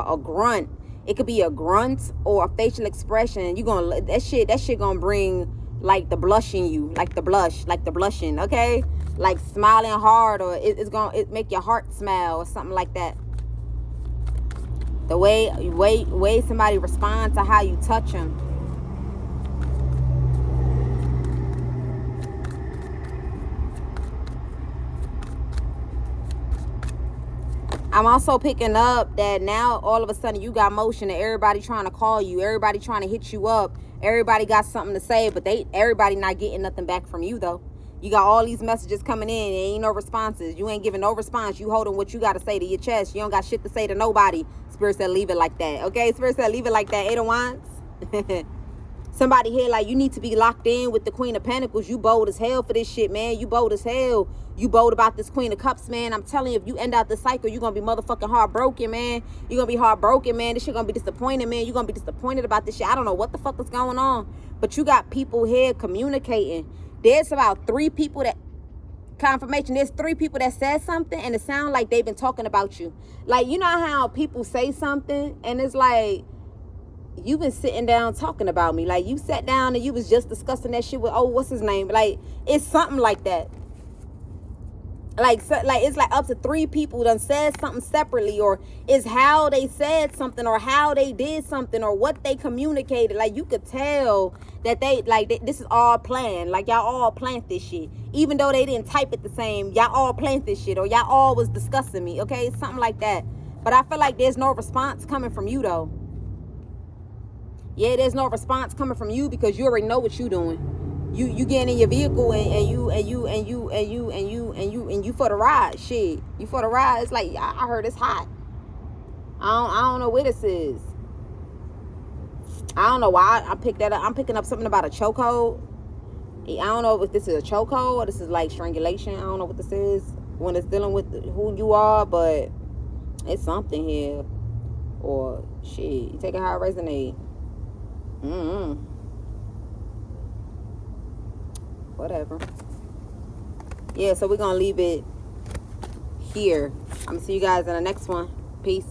a grunt. It could be a grunt or a facial expression. You gonna that shit gonna bring like the blush in you, like the blushing, okay? Like smiling hard, or it's gonna make your heart smile or something like that. The way somebody responds to how you touch them. I'm also picking up that now all of a sudden you got motion and everybody trying to call you, everybody trying to hit you up, everybody got something to say, but everybody not getting nothing back from you though. You got all these messages coming in, and ain't no responses. You ain't giving no response. You holding what you got to say to your chest. You don't got shit to say to nobody. Spirit said leave it like that. Okay, Spirit said leave it like that. 8 of Wands. Somebody here like, you need to be locked in with the Queen of Pentacles. You bold as hell for this shit, man. You bold as hell. You bold about this Queen of Cups, man. I'm telling you, if you end out the cycle, you're going to be motherfucking heartbroken, man. You're going to be heartbroken, man. This shit going to be disappointed, man. You're going to be disappointed about this shit. I don't know what the fuck is going on. But you got people here communicating. There's about 3 people that, confirmation, there's 3 people that said something, and it sounds like they've been talking about you. Like, you know how people say something, and it's like, you've been sitting down talking about me. Like, you sat down and you was just discussing that shit with, oh, what's his name? Like, it's something like that. Like, so, like it's like up to 3 people done said something separately, or it's how they said something, or how they did something, or what they communicated. Like, you could tell that this is all planned. Like, y'all all planned this shit, even though they didn't type it the same. Y'all all planned this shit, or y'all all was discussing me. Okay, something like that. But I feel like there's no response coming from you though. Yeah, there's no response coming from you, because you already know what you doing. You getting in your vehicle, and you for the ride. Shit, you for the ride. It's like, I heard it's hot. I don't know where this is. I don't know why I picked that up. I'm picking up something about a chokehold. I don't know if this is a chokehold or this is like strangulation. I don't know what this is when it's dealing with who you are, but it's something here. Or shit, you take it how it resonate. Whatever. Yeah, so we're gonna leave it here. I'm gonna see you guys in the next one. Peace.